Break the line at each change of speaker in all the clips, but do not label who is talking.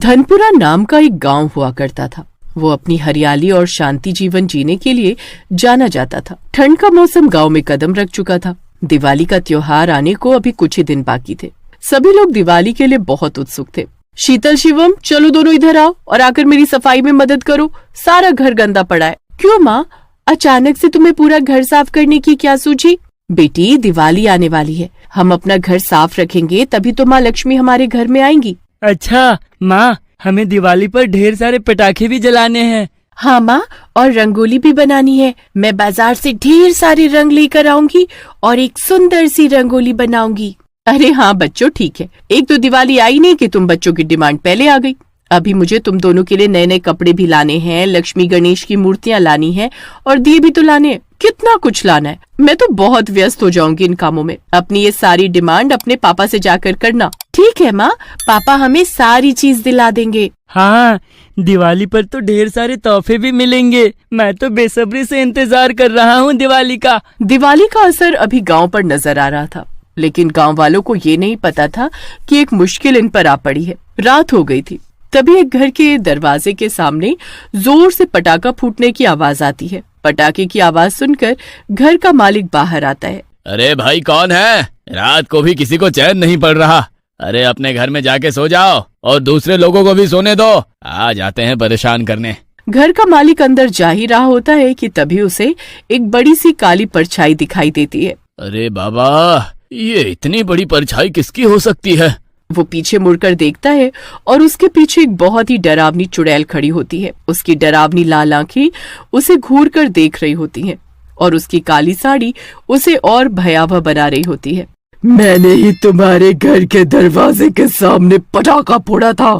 धनपुरा नाम का एक गांव हुआ करता था। वो अपनी हरियाली और शांति जीवन जीने के लिए जाना जाता था। ठंड का मौसम गांव में कदम रख चुका था। दिवाली का त्योहार आने को अभी कुछ ही दिन बाकी थे। सभी लोग दिवाली के लिए बहुत उत्सुक थे। शीतल, शिवम, चलो दोनों इधर आओ और आकर मेरी सफाई में मदद करो। सारा घर गंदा पड़ा है। क्यों माँ, अचानक से तुम्हें पूरा घर साफ करने की क्या सूझी? बेटी, दिवाली आने वाली है, हम अपना घर साफ रखेंगे तभी तो माँ लक्ष्मी हमारे घर में आएंगी।
अच्छा माँ, हमें दिवाली पर ढेर सारे पटाखे भी जलाने हैं।
हाँ माँ, और रंगोली भी बनानी है। मैं बाजार से ढेर सारे रंग लेकर आऊंगी और एक सुंदर सी रंगोली बनाऊंगी। अरे हाँ बच्चों, ठीक है। एक तो दिवाली आई नहीं कि तुम बच्चों की डिमांड पहले आ गई। अभी मुझे तुम दोनों के लिए नए नए कपड़े भी लाने हैं, लक्ष्मी गणेश की मूर्तियाँ लानी है और दिए भी तो लाने हैं। कितना कुछ लाना है। मैं तो बहुत व्यस्त हो जाऊंगी इन कामों में। अपनी ये सारी डिमांड अपने पापा से जाकर करना। ठीक है माँ, पापा हमें सारी चीज दिला देंगे।
हाँ, दिवाली पर तो ढेर सारे तोहफे भी मिलेंगे। मैं तो बेसब्री से इंतजार कर रहा हूँ दिवाली का।
दिवाली का असर अभी गांव पर नजर आ रहा था, लेकिन गांव वालों को ये नहीं पता था कि एक मुश्किल इन पर आ पड़ी है। रात हो गई थी। तभी एक घर के दरवाजे के सामने जोर से पटाखा फूटने की आवाज आती है। पटाखे की आवाज सुनकर घर का मालिक बाहर आता है।
अरे भाई, कौन है? रात को भी किसी को चैन नहीं पड़ रहा। अरे अपने घर में जाके सो जाओ और दूसरे लोगों को भी सोने दो। आ जाते हैं परेशान करने।
घर का मालिक अंदर जा ही रहा होता है कि तभी उसे एक बड़ी सी काली परछाई दिखाई देती है।
अरे बाबा, ये इतनी बड़ी परछाई किसकी हो सकती है?
वो पीछे मुड़कर देखता है और उसके पीछे एक बहुत ही डरावनी चुड़ैल खड़ी होती है। उसकी डरावनी लाल आंखें उसे घूर कर देख रही होती हैं और उसकी काली साड़ी उसे और भयावह बना रही होती है। मैंने ही तुम्हारे घर के दरवाजे के सामने पटाखा फोड़ा था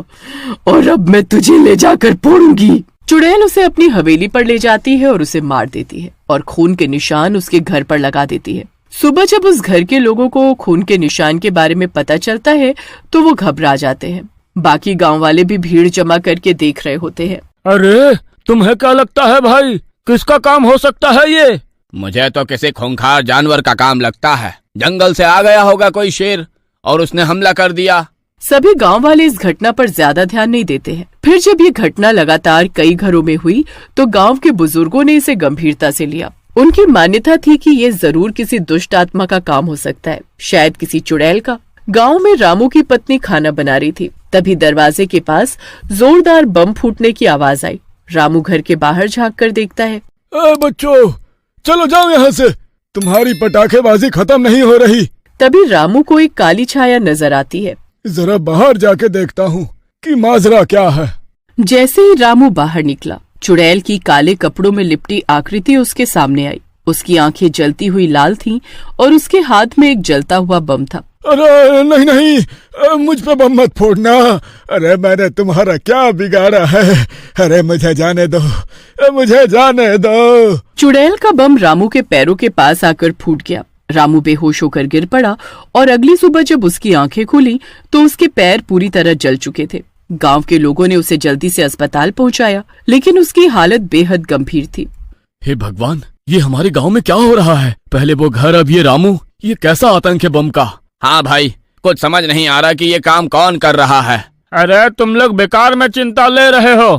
और अब मैं तुझे ले जाकर फोड़ूंगी। चुड़ैल उसे अपनी हवेली पर ले जाती है और उसे मार देती है और खून के निशान उसके घर पर लगा देती है। सुबह जब उस घर के लोगों को खून के निशान के बारे में पता चलता है तो वो घबरा जाते हैं। बाकी गांव वाले भी भीड़ जमा करके देख रहे होते हैं।
अरे तुम्हें क्या लगता है भाई, किसका काम हो सकता है ये?
मुझे तो किसी खूंखार जानवर का काम लगता है। जंगल से आ गया होगा कोई शेर और उसने हमला कर दिया।
सभी गांव वाले इस घटना पर ज्यादा ध्यान नहीं देते हैं। फिर जब ये घटना लगातार कई घरों में हुई तो गांव के बुजुर्गों ने इसे गंभीरता से लिया। उनकी मान्यता थी कि ये जरूर किसी दुष्ट आत्मा का काम हो सकता है, शायद किसी चुड़ैल का। गांव में रामू की पत्नी खाना बना रही थी। तभी दरवाजे के पास जोरदार बम फूटने की आवाज आई। रामू घर के बाहर झांक कर देखता है।
बच्चों, चलो जाओ यहाँ से, तुम्हारी पटाखेबाजी खत्म नहीं हो रही।
तभी रामू को एक काली छाया नजर आती है।
जरा बाहर जाके देखता हूँ कि माजरा क्या है।
जैसे ही रामू बाहर निकला, चुड़ैल की काले कपड़ों में लिपटी आकृति उसके सामने आई। उसकी आंखें जलती हुई लाल थीं और उसके हाथ में एक जलता हुआ बम था।
अरे नहीं नहीं, मुझ पे बम मत फोड़ना। अरे मैंने तुम्हारा क्या बिगाड़ा है? अरे मुझे जाने दो, मुझे जाने दो।
चुड़ैल का बम रामू के पैरों के पास आकर फूट गया। रामू बेहोश होकर गिर पड़ा और अगली सुबह जब उसकी आंखें खुली तो उसके पैर पूरी तरह जल चुके थे। गांव के लोगों ने उसे जल्दी से अस्पताल पहुंचाया, लेकिन उसकी हालत बेहद गंभीर थी।
हे भगवान, ये हमारे गांव में क्या हो रहा है? पहले वो घर, अब ये रामू। ये कैसा आतंक है बम का? हाँ भाई, कुछ समझ नहीं आ रहा कि ये काम कौन कर रहा है।
अरे तुम लोग बेकार में चिंता ले रहे हो।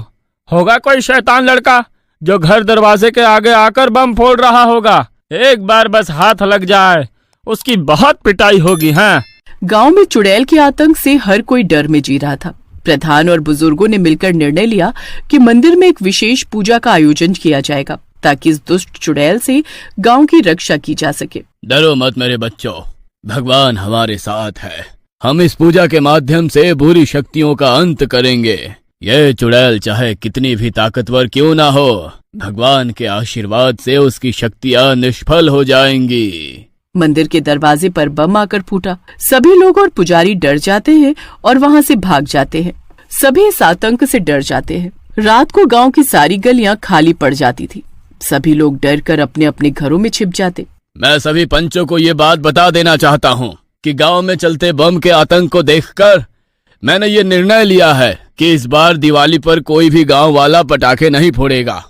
होगा कोई शैतान लड़का जो घर दरवाजे के आगे आकर बम फोड़ रहा होगा। एक बार बस हाथ लग जाए, उसकी बहुत पिटाई होगी। हाँ,
गांव में चुड़ैल के आतंक से हर कोई डर में जी रहा था। प्रधान और बुजुर्गों ने मिलकर निर्णय लिया कि मंदिर में एक विशेष पूजा का आयोजन किया जाएगा ताकि इस दुष्ट चुड़ैल से गांव की रक्षा की जा सके।
डरो मत मेरे बच्चों, भगवान हमारे साथ है। हम इस पूजा के माध्यम से बुरी शक्तियों का अंत करेंगे। ये चुड़ैल चाहे कितनी भी ताकतवर क्यों ना हो, भगवान के आशीर्वाद से उसकी शक्तियां निष्फल हो जाएंगी।
मंदिर के दरवाजे पर बम आकर फूटा। सभी लोग और पुजारी डर जाते हैं और वहाँ से भाग जाते हैं। सभी इस आतंक से डर जाते हैं। रात को गांव की सारी गलियां खाली पड़ जाती थी। सभी लोग डर कर अपने अपने घरों में छिप जाते।
मैं सभी पंचों को ये बात बता देना चाहता हूँ कि गांव में चलते बम के आतंक को देखकर मैंने ये निर्णय लिया है कि इस बार दिवाली पर कोई भी गांव वाला पटाखे नहीं फोड़ेगा,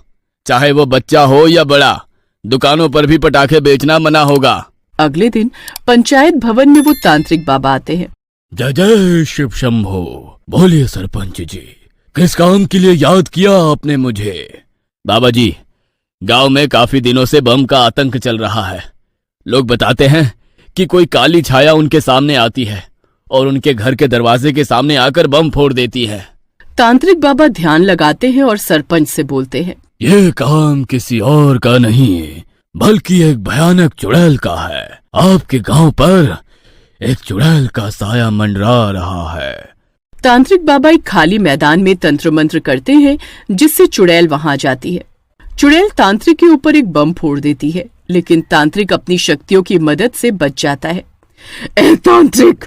चाहे वो बच्चा हो या बड़ा। दुकानों पर भी पटाखे बेचना मना होगा।
अगले दिन पंचायत भवन में वो तांत्रिक बाबा आते हैं।
जय जय शिव शंभो। बोलिए सरपंच जी, किस काम के लिए याद किया आपने मुझे? बाबा जी, गांव में काफी दिनों से बम का आतंक चल रहा है। लोग बताते हैं कि कोई काली छाया उनके सामने आती है और उनके घर के दरवाजे के सामने आकर बम फोड़ देती है।
तांत्रिक बाबा ध्यान लगाते हैं और सरपंच से बोलते हैं,
ये काम किसी और का नहीं बल्कि एक भयानक चुड़ैल का है। आपके गांव पर एक चुड़ैल का साया मंडरा रहा है।
तांत्रिक बाबा एक खाली मैदान में तंत्र मंत्र करते हैं जिससे चुड़ैल वहां जाती है। चुड़ैल तांत्रिक के ऊपर एक बम फोड़ देती है, लेकिन तांत्रिक अपनी शक्तियों की मदद से बच जाता है। ए तांत्रिक,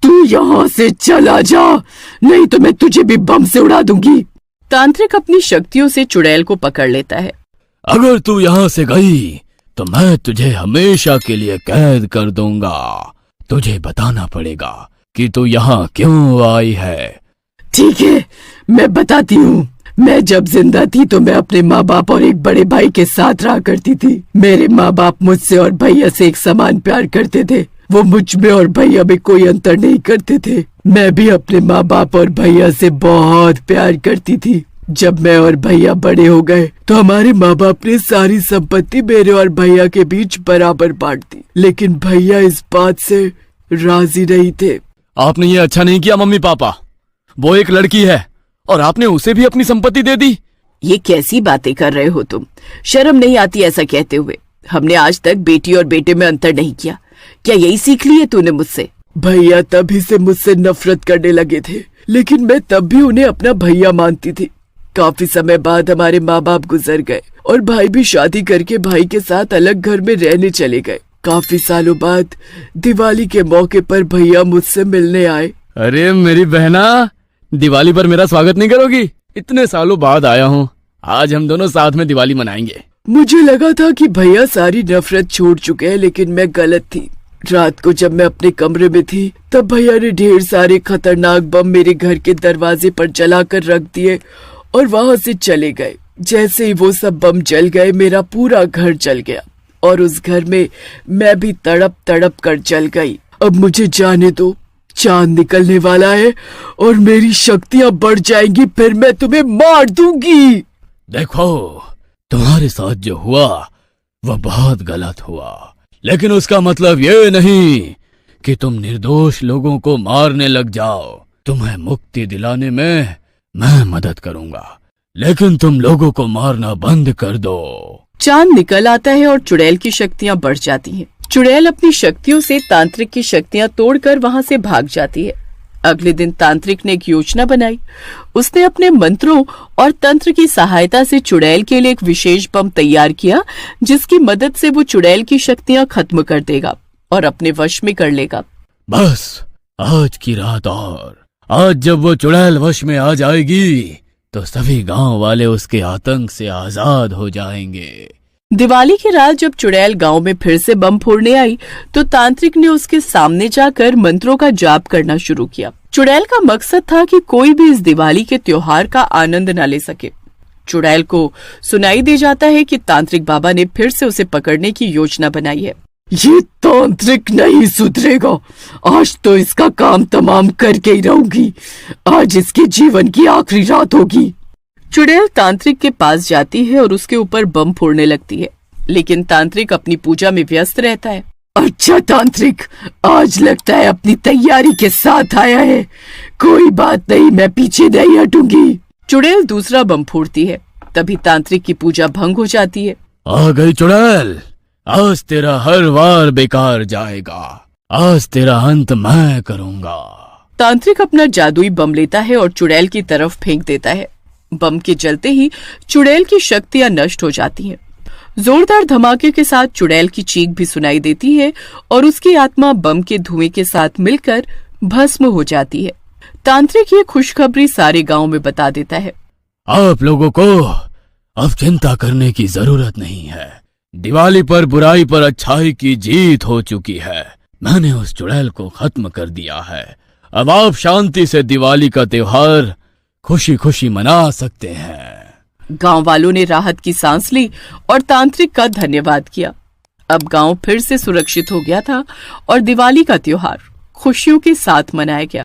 तू यहाँ से चला जा, नहीं तो मैं तुझे भी बम से उड़ा दूंगी। तांत्रिक अपनी शक्तियों से चुड़ैल को पकड़ लेता है।
अगर तू यहाँ से गई तो मैं तुझे हमेशा के लिए कैद कर दूंगा। तुझे बताना पड़ेगा कि तू यहाँ क्यों आई है।
ठीक है, मैं बताती हूँ। मैं जब जिंदा थी तो मैं अपने माँ बाप और एक बड़े भाई के साथ रहा करती थी। मेरे माँ बाप मुझसे और भैया से एक समान प्यार करते थे। वो मुझ में और भैया में कोई अंतर नहीं करते थे। मैं भी अपने माँ बाप और भैया से बहुत प्यार करती थी। जब मैं और भैया बड़े हो गए तो हमारे माँ बाप ने सारी संपत्ति मेरे और भैया के बीच बराबर बांट दी, लेकिन भैया इस बात से राजी नहीं थे।
आपने ये अच्छा नहीं किया मम्मी पापा। वो एक लड़की है और आपने उसे भी अपनी संपत्ति दे दी।
ये कैसी बातें कर रहे हो तुम? शर्म नहीं आती ऐसा कहते हुए? हमने आज तक बेटी और बेटे में अंतर नहीं किया। क्या यही सीख ली है तूने मुझसे? भैया तभी से मुझसे नफरत करने लगे थे, लेकिन मैं तब भी उन्हें अपना भैया मानती थी। काफी समय बाद हमारे माँ बाप गुजर गए और भाई भी शादी करके भाई के साथ अलग घर में रहने चले गए। काफी सालों बाद दिवाली के मौके पर भैया मुझसे मिलने आए।
अरे मेरी बहना, दिवाली पर मेरा स्वागत नहीं करोगी? इतने सालों बाद आया हूँ, आज हम दोनों साथ में दिवाली मनाएंगे।
मुझे लगा था कि भैया सारी नफरत छोड़ चुके हैं, लेकिन मैं गलत थी। रात को जब मैं अपने कमरे में थी तब भैया ने ढेर सारे खतरनाक बम मेरे घर के दरवाजे पर जलाकर रख दिए और वहां से चले गए। जैसे ही वो सब बम जल गए मेरा पूरा घर जल गया और उस घर में मैं भी तड़प तड़प कर जल गई। अब मुझे जाने दो, चांद निकलने वाला है और मेरी शक्तियां बढ़ जाएंगी, फिर मैं तुम्हें मार दूंगी।
देखो, तुम्हारे साथ जो हुआ वह बहुत गलत हुआ, लेकिन उसका मतलब ये नहीं कि तुम निर्दोष लोगों को मारने लग जाओ। तुम्हें मुक्ति दिलाने में मैं मदद करूंगा, लेकिन तुम लोगों को मारना बंद कर दो।
चांद निकल आता है और चुड़ैल की शक्तियां बढ़ जाती हैं। चुड़ैल अपनी शक्तियों से तांत्रिक की शक्तियां तोड़कर वहां से भाग जाती है। अगले दिन तांत्रिक ने एक योजना बनाई। उसने अपने मंत्रों और तंत्र की सहायता से चुड़ैल के लिए एक विशेष बम तैयार किया, जिसकी मदद से वो चुड़ैल की शक्तियां खत्म कर देगा और अपने वश में कर लेगा।
बस आज की रात और आज जब वो चुड़ैल वश में आ जाएगी तो सभी गांव वाले उसके आतंक से आजाद हो जाएंगे।
दिवाली की रात जब चुड़ैल गांव में फिर से बम फोड़ने आई तो तांत्रिक ने उसके सामने जाकर मंत्रों का जाप करना शुरू किया। चुड़ैल का मकसद था कि कोई भी इस दिवाली के त्योहार का आनंद न ले सके। चुड़ैल को सुनाई दे जाता है कि तांत्रिक बाबा ने फिर से उसे पकड़ने की योजना बनाई है। ये तांत्रिक नहीं सुधरेगा, आज तो इसका काम तमाम करके ही रहूंगी। आज इसके जीवन की आखिरी रात होगी। चुड़ैल तांत्रिक के पास जाती है और उसके ऊपर बम फोड़ने लगती है, लेकिन तांत्रिक अपनी पूजा में व्यस्त रहता है। अच्छा तांत्रिक, आज लगता है अपनी तैयारी के साथ आया है। कोई बात नहीं, मैं पीछे नहीं हटूंगी। चुड़ैल दूसरा बम फोड़ती है, तभी तांत्रिक की पूजा भंग हो जाती है।
आ गई चुड़ैल, आज तेरा हर वार बेकार जाएगा। आज तेरा अंत मैं करूंगा।
तांत्रिक अपना जादुई बम लेता है और चुड़ैल की तरफ फेंक देता है। बम के जलते ही चुड़ैल की शक्तियां नष्ट हो जाती हैं। जोरदार धमाके के साथ चुड़ैल की चीख भी सुनाई देती है और उसकी आत्मा बम के धुएं के साथ मिलकर भस्म हो जाती है। तांत्रिक ये खुशखबरी सारे गांव में बता देता है।
आप लोगों को अब चिंता करने की जरूरत नहीं है। दिवाली पर बुराई पर अच्छाई की जीत हो चुकी है। मैंने उस चुड़ैल को खत्म कर दिया है। अब आप शांति से दिवाली का त्योहार खुशी खुशी मना सकते हैं।
गांव वालों ने राहत की सांस ली और तांत्रिक का धन्यवाद किया। अब गांव फिर से सुरक्षित हो गया था और दिवाली का त्योहार खुशियों के साथ मनाया गया।